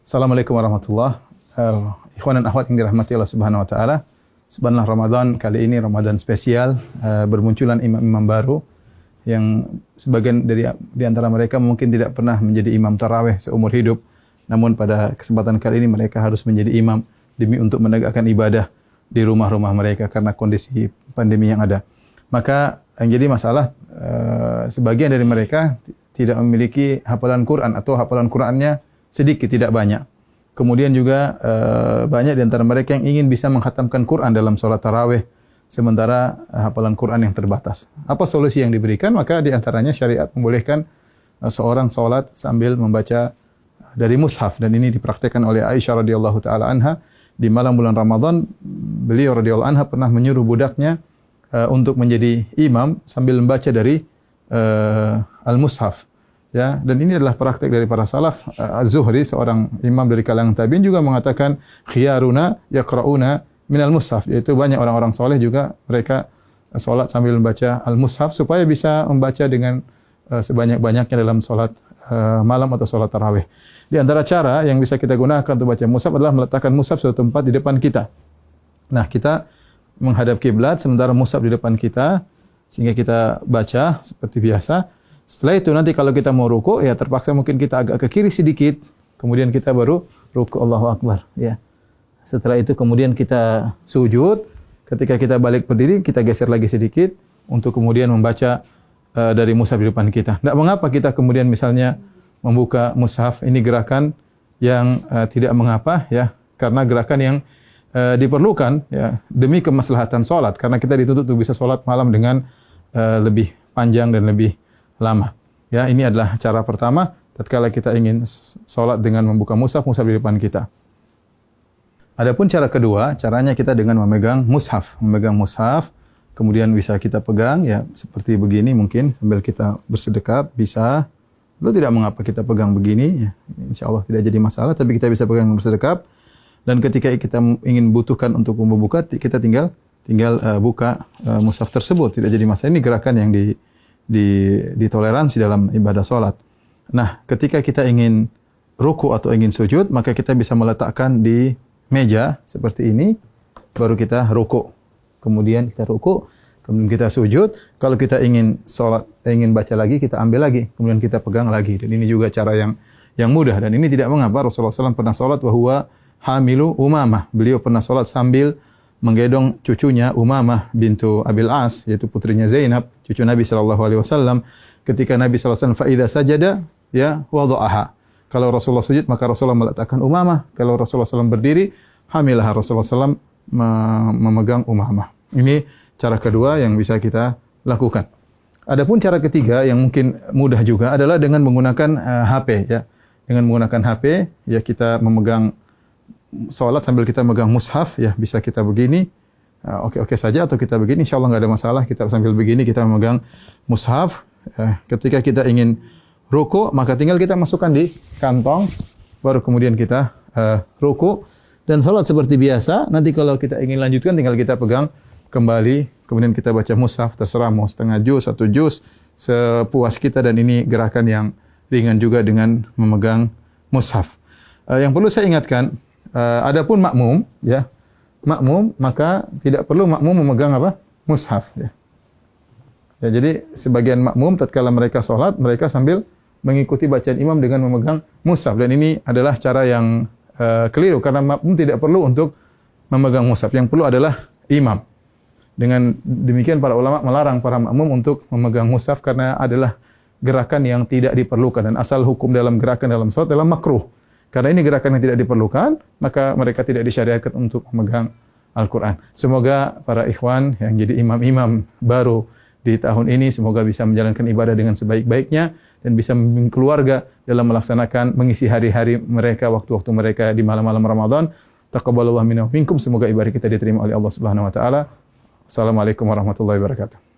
Assalamualaikum warahmatullahi wabarakatuh. Ikhwan dan akhwat yang dirahmati Allah Subhanahu wa taala. Subhanallah, Ramadan kali ini Ramadan spesial, bermunculan imam-imam baru yang sebagian di antara mereka mungkin tidak pernah menjadi imam tarawih seumur hidup. Namun pada kesempatan kali ini mereka harus menjadi imam demi untuk menegakkan ibadah di rumah-rumah mereka karena kondisi pandemi yang ada. Maka yang jadi masalah sebagian dari mereka tidak memiliki hafalan Quran atau hafalan Qurannya sedikit, tidak banyak. Kemudian juga banyak di antara mereka yang ingin bisa menghatamkan Quran dalam sholat tarawih, sementara hafalan Quran yang terbatas. Apa solusi yang diberikan? Maka di antaranya syariat membolehkan seorang sholat sambil membaca dari mushaf, dan ini dipraktikkan oleh Aisyah radhiyallahu taala anha di malam bulan Ramadan. Beliau radhiyallahu anha pernah menyuruh budaknya untuk menjadi imam sambil membaca dari al-mushaf. Ya, dan ini adalah praktik dari para salaf. Az-Zuhri, seorang imam dari kalangan tabi'in, juga mengatakan khiyaruna yaqra'una minal mushaf, yaitu banyak orang-orang soleh juga mereka salat sambil membaca al-mushaf supaya bisa membaca dengan sebanyak-banyaknya dalam salat malam atau salat tarawih. Di antara cara yang bisa kita gunakan untuk baca mushaf adalah meletakkan mushaf suatu tempat di depan kita. Nah, kita menghadap kiblat sementara mushaf di depan kita sehingga kita baca seperti biasa. Setelah itu nanti kalau kita mau ruku, ya terpaksa mungkin kita agak ke kiri sedikit, kemudian kita baru ruku, Allahu Akbar, ya. Setelah itu kemudian kita sujud, ketika kita balik berdiri kita geser lagi sedikit untuk kemudian membaca dari mushaf di depan kita. Tidak mengapa kita kemudian misalnya membuka mushaf, ini gerakan yang tidak mengapa, ya, karena gerakan yang diperlukan, ya, demi kemaslahatan salat, karena kita dituntut untuk bisa salat malam dengan lebih panjang dan lebih lama. Ya, ini adalah cara pertama tatkala kita ingin salat dengan membuka mushaf di depan kita. Adapun cara kedua, caranya kita dengan memegang mushaf, kemudian bisa kita pegang, ya, seperti begini mungkin sambil kita bersedekap bisa. Itu tidak mengapa kita pegang begini, ya. Insyaallah tidak jadi masalah, tapi kita bisa pegang bersedekap, dan ketika kita ingin butuhkan untuk membuka, kita tinggal buka mushaf tersebut, tidak jadi masalah. Ini gerakan yang ditoleransi dalam ibadah salat. Nah, ketika kita ingin ruku atau ingin sujud, maka kita bisa meletakkan di meja seperti ini, baru kita ruku. Kemudian kita ruku, kemudian kita sujud. Kalau kita ingin salat, ingin baca lagi, kita ambil lagi, kemudian kita pegang lagi. Dan ini juga cara yang mudah, dan ini tidak mengapa. Rasulullah SAW pernah salat wa huwa hamilu Umamah. Beliau pernah salat sambil menggendong cucunya Umamah bintu Abil As, yaitu putrinya Zainab, cucu Nabi SAW. Ketika Nabi SAW fa idza sajada, ya, wada'aha. Kalau Rasulullah sujud, maka Rasulullah meletakkan Umamah. Kalau Rasulullah SAW berdiri, hamilah Rasulullah SAW memegang Umamah. Ini cara kedua yang bisa kita lakukan. Adapun cara ketiga yang mungkin mudah juga adalah dengan menggunakan HP, ya. Dengan menggunakan HP, ya, kita memegang salat sambil kita megang mushaf, ya, bisa kita begini, oke saja, atau kita begini, insyaallah nggak ada masalah. Kita sambil begini kita memegang mushaf. Ketika kita ingin ruku, maka tinggal kita masukkan di kantong, baru kemudian kita ruku dan salat seperti biasa. Nanti kalau kita ingin lanjutkan, tinggal kita pegang kembali, kemudian kita baca mushaf, terserah mau setengah juz, 1 juz, sepuas kita, dan ini gerakan yang ringan juga dengan memegang mushaf. Yang perlu saya ingatkan, adapun makmum, ya, maka tidak perlu makmum memegang apa? Mushaf, ya. Ya, jadi sebagian makmum tatkala mereka salat, mereka sambil mengikuti bacaan imam dengan memegang mushaf, dan ini adalah cara yang keliru, karena makmum tidak perlu untuk memegang mushaf. Yang perlu adalah imam. Dengan demikian para ulama melarang para makmum untuk memegang mushaf karena adalah gerakan yang tidak diperlukan, dan asal hukum dalam gerakan dalam salat adalah makruh. Karena ini gerakan yang tidak diperlukan, maka mereka tidak disyariatkan untuk memegang Al-Quran. Semoga para ikhwan yang jadi imam-imam baru di tahun ini, semoga bisa menjalankan ibadah dengan sebaik-baiknya, dan bisa membimbing keluarga dalam melaksanakan, mengisi hari-hari mereka, waktu-waktu mereka di malam-malam Ramadan. Taqabbalallahu minna wa minkum. Semoga ibadah kita diterima oleh Allah Subhanahu wa taala. Assalamualaikum warahmatullahi wabarakatuh.